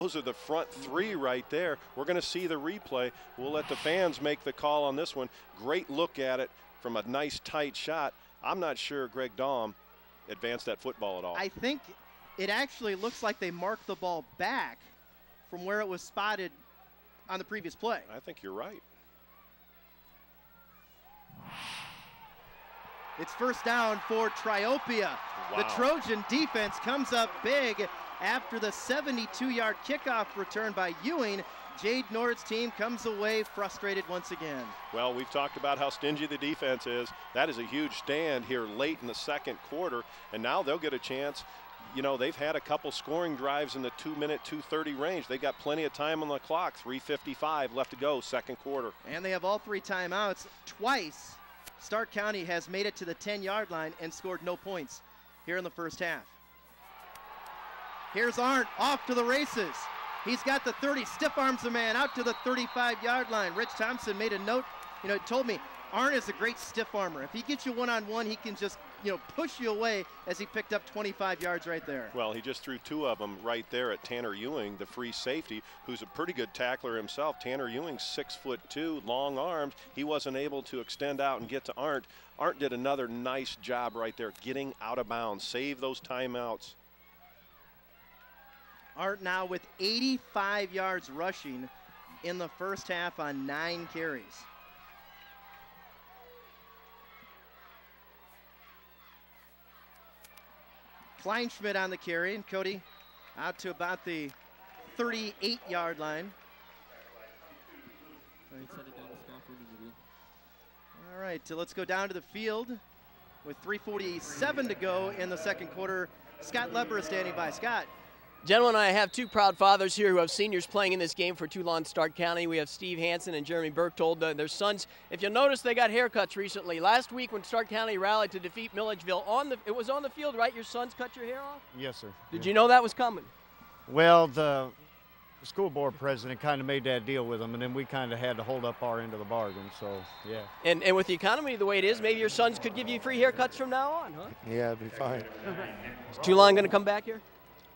Those are the front three right there. We're going to see the replay. We'll let the fans make the call on this one. Great look at it from a nice tight shot. I'm not sure Greg Daum advanced that football at all. I think it actually looks like they marked the ball back from where it was spotted on the previous play. I think you're right. It's first down for Triopia. Wow. The Trojan defense comes up big after the 72-yard kickoff return by Ewing. Jade Nord's team comes away frustrated once again. Well, we've talked about how stingy the defense is. That is a huge stand here late in the second quarter, and now they'll get a chance. You know, they've had a couple scoring drives in the 2-minute, 2:30 range. They got plenty of time on the clock, 3:55 left to go, second quarter. And they have all 3 timeouts. Twice, Stark County has made it to the 10-yard line and scored no points here in the first half. Here's Arndt off to the races. He's got the 30, stiff arms a man out to the 35-yard line. Rich Thompson made a note, told me Arndt is a great stiff armor. If he gets you one-on-one, he can just, push you away, as he picked up 25 yards right there. Well, he just threw 2 of them right there at Tanner Ewing, the free safety, who's a pretty good tackler himself. Tanner Ewing's 6'2", long arms. He wasn't able to extend out and get to Arndt. Arndt did another nice job right there, getting out of bounds, save those timeouts. Arndt now with 85 yards rushing in the first half on 9 carries. Kleinschmidt on the carry, and Cody out to about the 38-yard line. All right, so let's go down to the field with 3:47 to go in the second quarter. Scott Leber is standing by. Scott. Gentlemen, I have 2 proud fathers here who have seniors playing in this game for Toulon Stark County. We have Steve Hansen and Jeremy Berchtold, their sons. If you'll notice, they got haircuts recently. Last week when Stark County rallied to defeat Milledgeville, it was on the field, right? Your sons cut your hair off? Yes, sir. Did you know that was coming? Well, the school board president kind of made that deal with them, and then we kind of had to hold up our end of the bargain, so yeah. And with the economy the way it is, maybe your sons could give you free haircuts from now on, huh? Yeah, it'd be fine. Is Toulon going to come back here?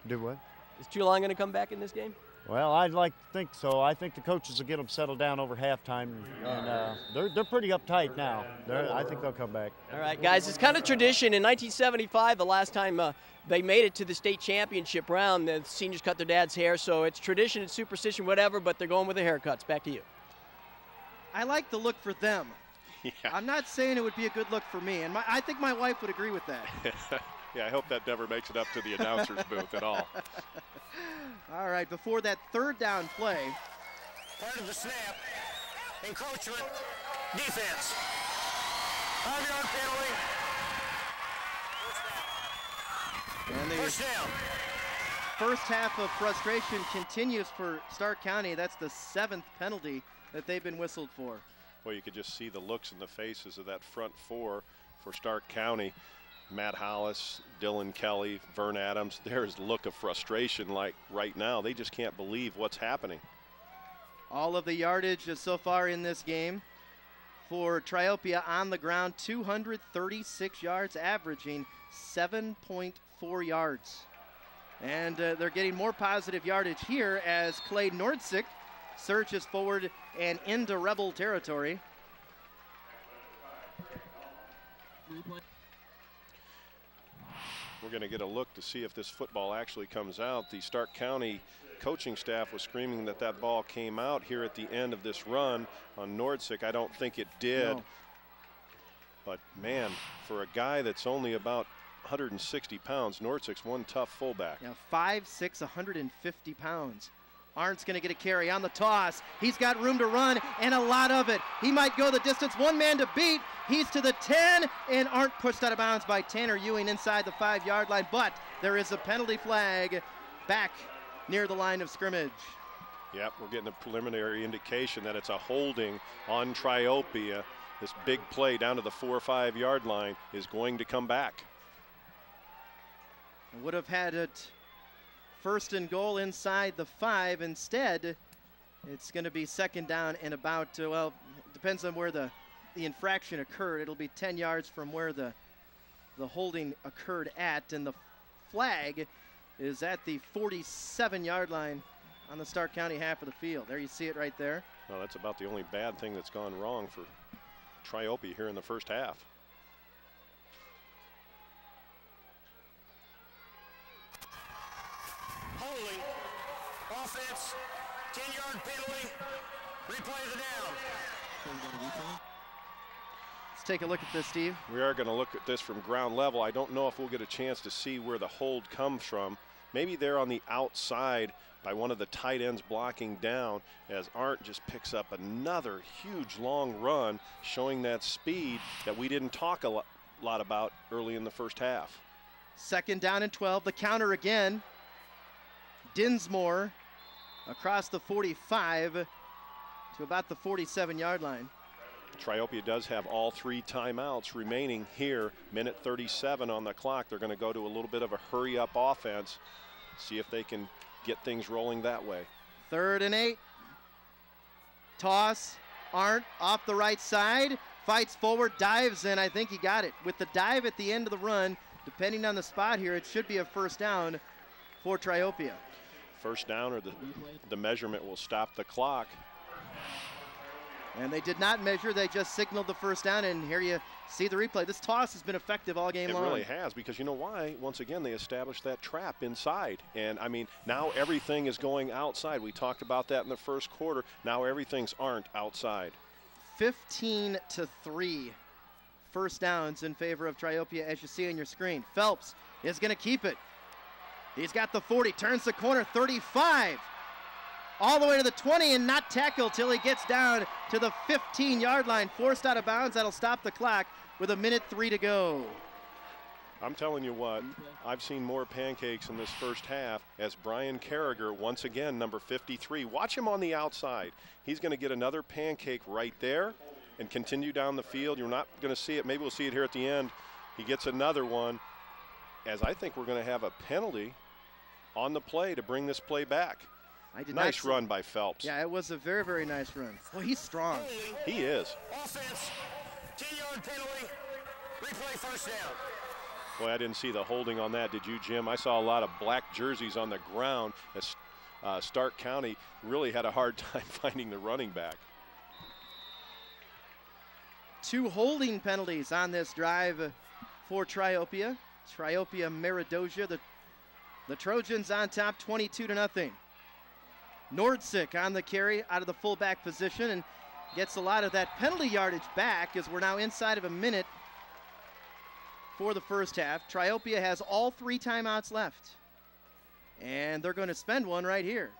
Do what? Is Toulon going to come back in this game? Well, I'd like to think so. I think the coaches will get them settled down over halftime, and they're pretty uptight now. I think they'll come back. All right, guys, it's kind of tradition. In 1975, the last time they made it to the state championship round, the seniors cut their dad's hair, so it's tradition, it's superstition, whatever, but they're going with the haircuts. Back to you. I like the look for them. Yeah. I'm not saying it would be a good look for me, and I think my wife would agree with that. Yeah, I hope that never makes it up to the announcer's booth at all. All right, before that third down play. Part of the snap, encroachment, defense. 5-yard penalty. And the First down. first half of frustration continues for Stark County. That's the 7th penalty that they've been whistled for. Well, you could just see the looks in the faces of that front 4 for Stark County. Matt Hollis, Dylan Kelly, Vern Adams, there's a look of frustration like right now. They just can't believe what's happening. All of the yardage so far in this game for Triopia on the ground, 236 yards, averaging 7.4 yards. And they're getting more positive yardage here as Clay Nordsick surges forward and into Rebel territory. We're going to get a look to see if this football actually comes out. The Stark County coaching staff was screaming that that ball came out here at the end of this run on Nordsick. I don't think it did. No. But, man, for a guy that's only about 160 pounds, Nordsick's one tough fullback. Now 5'6", 150 pounds. Arndt's going to get a carry on the toss. He's got room to run and a lot of it. He might go the distance. One man to beat. He's to the 10, and Arndt pushed out of bounds by Tanner Ewing inside the 5-yard line. But there is a penalty flag back near the line of scrimmage. Yep, we're getting a preliminary indication that it's a holding on Triopia. This big play down to the 4 or 5 yard line is going to come back. Would have had it first and goal inside the 5. Instead, it's going to be second down and about, well, depends on where the infraction occurred. It'll be 10 yards from where the holding occurred at, and the flag is at the 47-yard line on the Stark County half of the field. There you see it right there. Well, that's about the only bad thing that's gone wrong for Triopia here in the first half. Holding. Offense. 10-yard penalty. Replay the down. Let's take a look at this, Steve. We are going to look at this from ground level. I don't know if we'll get a chance to see where the hold comes from. Maybe they're on the outside by one of the tight ends blocking down, as Arndt just picks up another huge long run, showing that speed that we didn't talk a lot about early in the first half. 2nd down and 12. The counter again. Dinsmore across the 45 to about the 47-yard line. Triopia does have all 3 timeouts remaining here. Minute 37 on the clock. They're going to go to a little bit of a hurry-up offense. See if they can get things rolling that way. 3rd and 8. Toss. Arndt off the right side. Fights forward, dives in. I think he got it. With the dive at the end of the run, depending on the spot here, it should be a first down for Triopia. First down, or the measurement will stop the clock. And they did not measure, they just signaled the first down, and here you see the replay. This toss has been effective all game long. It really has, because you know why? Once again, they established that trap inside. And I mean, now everything is going outside. We talked about that in the first quarter. Now everything's Arndt outside. 15-3 first downs in favor of Triopia, as you see on your screen. Phelps is going to keep it. He's got the 40, turns the corner, 35. All the way to the 20 and not tackled till he gets down to the 15-yard line. Forced out of bounds. That'll stop the clock with 1:03 to go. I'm telling you what, I've seen more pancakes in this first half as Brian Carragher, once again, number 53. Watch him on the outside. He's going to get another pancake right there and continue down the field. You're not going to see it. Maybe we'll see it here at the end. He gets another one, as I think we're going to have a penalty on the play to bring this play back. Nice run by Phelps. Yeah, it was a very, very nice run. Well, he's strong. He is. Offense, 10-yard penalty, replay first down. Boy, I didn't see the holding on that. Did you, Jim? I saw a lot of black jerseys on the ground as Stark County really had a hard time finding the running back. 2 holding penalties on this drive for Triopia. Triopia Meridosia, the Trojans on top 22-0. Nordsick on the carry out of the fullback position and gets a lot of that penalty yardage back, as we're now inside of a minute for the first half. Triopia has all 3 timeouts left, and they're going to spend one right here.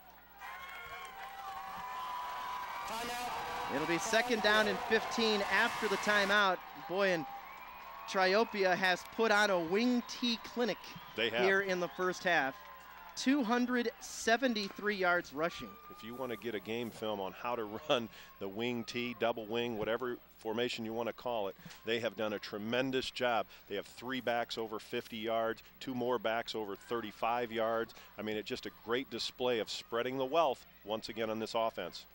Timeout. It'll be 2nd down and 15 after the timeout. Boy, and Triopia has put on a wing tee clinic here in the first half. 273 yards rushing. If you want to get a game film on how to run the wing tee, double wing, whatever formation you want to call it, they have done a tremendous job. They have 3 backs over 50 yards, 2 more backs over 35 yards. I mean, it's just a great display of spreading the wealth once again on this offense.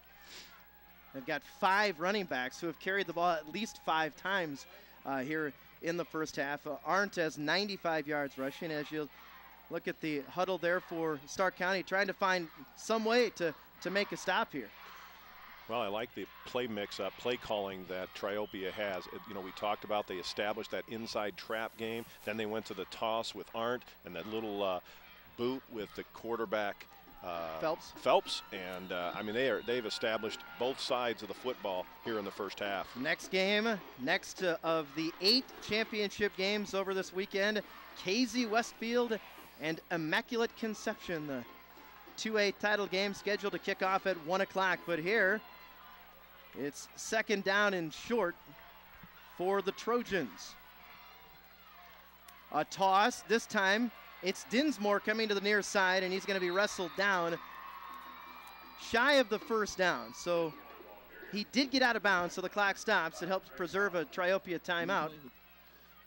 They've got 5 running backs who have carried the ball at least 5 times here in the first half. Arndt has 95 yards rushing, as you'll look at the huddle there for Stark County, trying to find some way to make a stop here. Well, I like the play mix-up, play calling that Triopia has. You know, we talked about they established that inside trap game. Then they went to the toss with Arndt and that little boot with the quarterback Phelps. And I mean, they've established both sides of the football here in the first half. Next game, next of the 8 championship games over this weekend, Casey Westfield and Immaculate Conception, the 2A title game scheduled to kick off at 1 o'clock. But here, it's 2nd down and short for the Trojans. A toss, this time it's Dinsmore coming to the near side, and he's going to be wrestled down shy of the first down. So he did get out of bounds, so the clock stops. It helps preserve a Triopia timeout.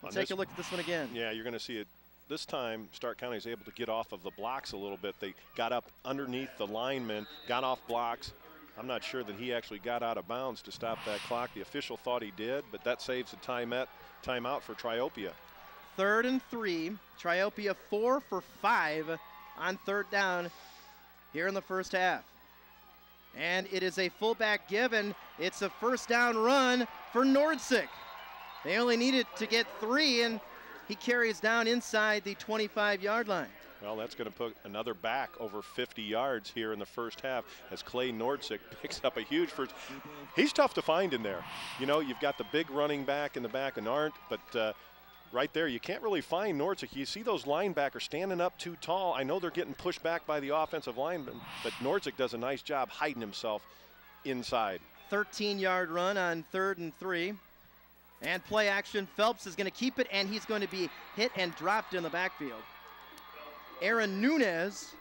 We'll take a look at this one again. Yeah, you're going to see it. This time, Stark County is able to get off of the blocks a little bit. They got up underneath the linemen, got off blocks. I'm not sure that he actually got out of bounds to stop that clock. The official thought he did, but that saves the timeout for Triopia. 3rd and 3. Triopia 4 for 5 on 3rd down here in the first half. And it is a fullback give, and it's a first down run for Nordsick. They only needed to get 3, and he carries down inside the 25-yard line. Well, that's going to put another back over 50 yards here in the first half as Clay Nordsick picks up a huge first. He's tough to find in there. You know, you've got the big running back in the back and Arndt, but right there, you can't really find Nordsick. You see those linebackers standing up too tall. I know they're getting pushed back by the offensive lineman, but Nordsick does a nice job hiding himself inside. 13-yard run on 3rd and 3. And play action. Phelps is going to keep it, and he's going to be hit and dropped in the backfield. Aaron Nunez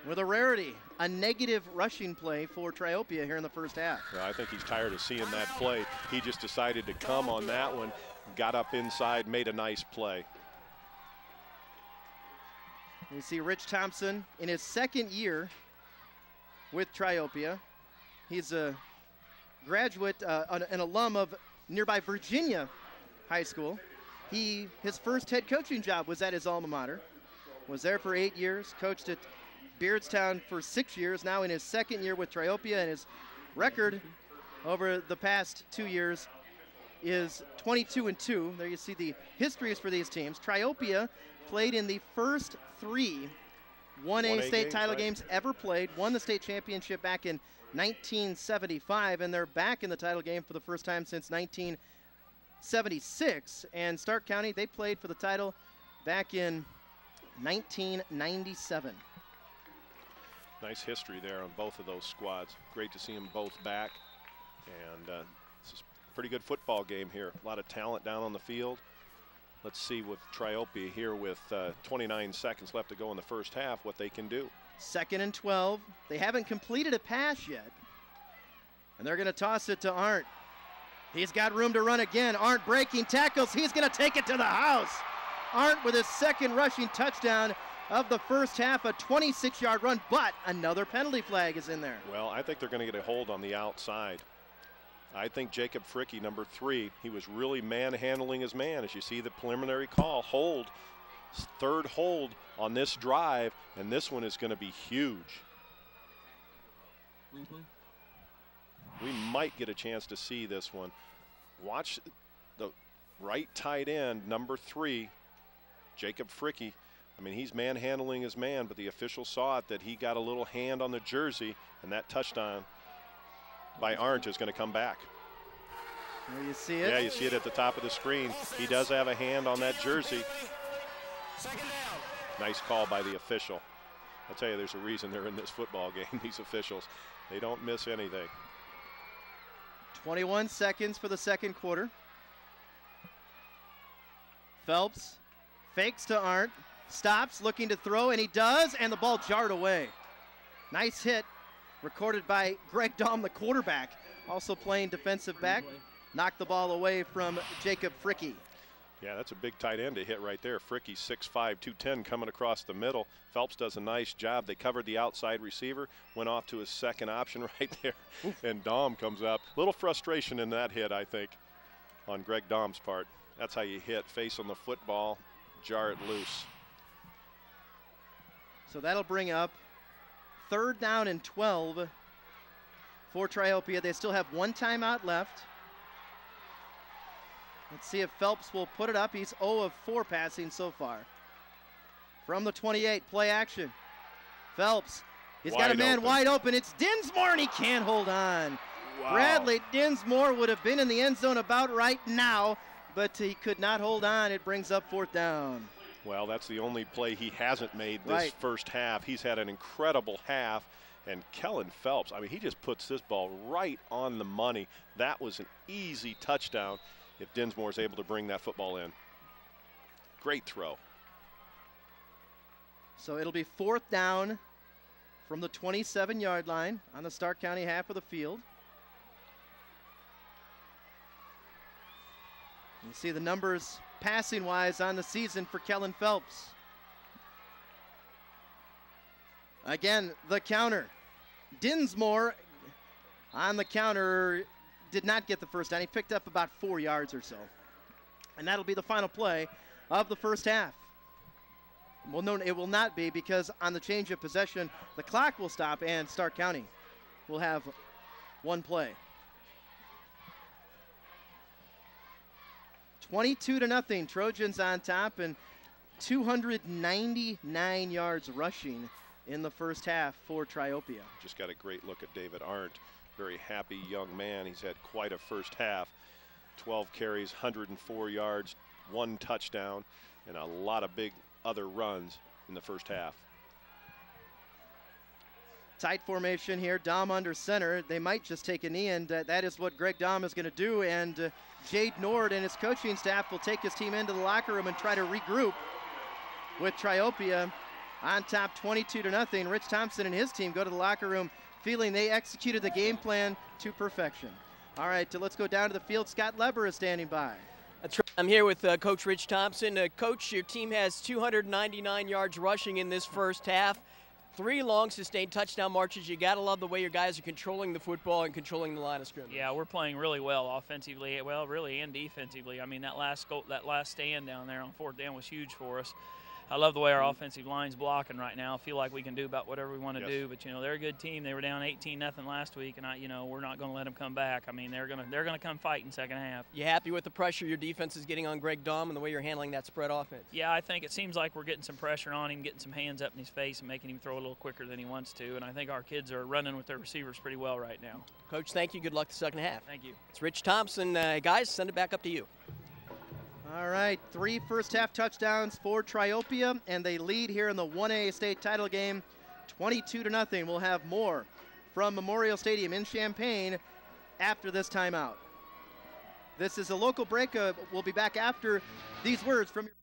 with a rarity, a negative rushing play for Triopia here in the first half. Well, I think he's tired of seeing that play. He just decided to come on that one, got up inside, made a nice play. You see Rich Thompson in his 2nd year with Triopia. He's a graduate, an alum of nearby Virginia High School. His first head coaching job was at his alma mater. Was there for 8 years, coached at Beardstown for 6 years, now in his 2nd year with Triopia, and his record over the past 2 years is 22-2. There you see the histories for these teams. Triopia played in the first 3 1A state title games ever played, won the state championship back in 1975, and they're back in the title game for the first time since 1976. And Stark County, they played for the title back in 1997. Nice history there on both of those squads. Great to see them both back. And this is a pretty good football game here. A lot of talent down on the field. Let's see with Triopia here with 29 seconds left to go in the first half what they can do. 2nd and 12. They haven't completed a pass yet. And they're going to toss it to Arndt. He's got room to run again. Arndt breaking tackles. He's going to take it to the house. Arndt with his 2nd rushing touchdown of the first half, a 26-yard run, but another penalty flag is in there. Well, I think they're going to get a hold on the outside. I think Jacob Fricke, number 3, he was really manhandling his man. As you see the preliminary call, hold, 3rd hold on this drive, and this one is going to be huge. We might get a chance to see this one. Watch the right tight end, number 3, Jacob Fricke. I mean, he's manhandling his man, but the official saw it that he got a little hand on the jersey, and that touchdown by Arndt is going to come back. There you see it. Yeah, you see it at the top of the screen. He does have a hand on that jersey. Nice call by the official. I'll tell you, there's a reason they're in this football game, these officials. They don't miss anything. 21 seconds for the 2nd quarter. Phelps fakes to Arndt, stops, looking to throw, and he does, and the ball jarred away. Nice hit, recorded by Greg Dahm, the quarterback, also playing defensive back. Knocked the ball away from Jacob Fricke. Yeah, that's a big tight end to hit right there. Fricke, 6'5", 210, coming across the middle. Phelps does a nice job. They covered the outside receiver, went off to his 2nd option right there, and Dahm comes up. A little frustration in that hit, I think, on Greg Dahm's part. That's how you hit, face on the football, jar it loose. So that'll bring up 3rd down and 12 for Triopia. They still have 1 timeout left. Let's see if Phelps will put it up. He's 0 of 4 passing so far. From the 28, play action. Phelps, he's got a man wide open. It's Dinsmore, and he can't hold on. Wow. Bradley Dinsmore would have been in the end zone about right now, but he could not hold on. It brings up 4th down. Well, that's the only play he hasn't made this first half. He's had an incredible half. And Kellen Phelps, I mean, he just puts this ball right on the money. That was an easy touchdown if Dinsmore is able to bring that football in. Great throw. So it'll be 4th down from the 27-yard line on the Stark County half of the field. You see the numbers passing-wise on the season for Kellen Phelps. Again, the counter. Dinsmore on the counter did not get the first down. He picked up about 4 yards or so. And that'll be the final play of the first half. Well, no, it will not be, because on the change of possession, the clock will stop and Stark County will have one play. 22-0, Trojans on top, and 299 yards rushing in the first half for Triopia. Just got a great look at David Arndt. Very happy young man. He's had quite a first half. 12 carries, 104 yards, 1 touchdown, and a lot of big other runs in the first half. Tight formation here, Dom under center. They might just take a knee, and that is what Greg Dom is going to do. And Jade Nord and his coaching staff will take his team into the locker room and try to regroup with Triopia on top 22-0. Rich Thompson and his team go to the locker room feeling they executed the game plan to perfection. All right, let's go down to the field. Scott Leber is standing by. That's right. I'm here with Coach Rich Thompson. Coach, your team has 299 yards rushing in this first half. 3 long sustained touchdown marches. You got to love the way your guys are controlling the football and controlling the line of scrimmage. Yeah, we're playing really well offensively, well, really, and defensively. I mean, that last stand down there on 4th down was huge for us. I love the way our offensive line's blocking right now. I feel like we can do about whatever we want to do. But, you know, they're a good team. They were down 18-0 last week, and we're not going to let them come back. I mean, they're gonna come fight in second half. You happy with the pressure your defense is getting on Greg Dom and the way you're handling that spread offense? Yeah, I think it seems like we're getting some pressure on him, getting some hands up in his face and making him throw a little quicker than he wants to. And I think our kids are running with their receivers pretty well right now. Coach, thank you. Good luck the second half. Thank you. It's Rich Thompson. Guys, send it back up to you. All right, 3 first-half touchdowns for Triopia, and they lead here in the 1A state title game, 22-0. We'll have more from Memorial Stadium in Champaign after this timeout. This is a local break. We'll be back after these words from your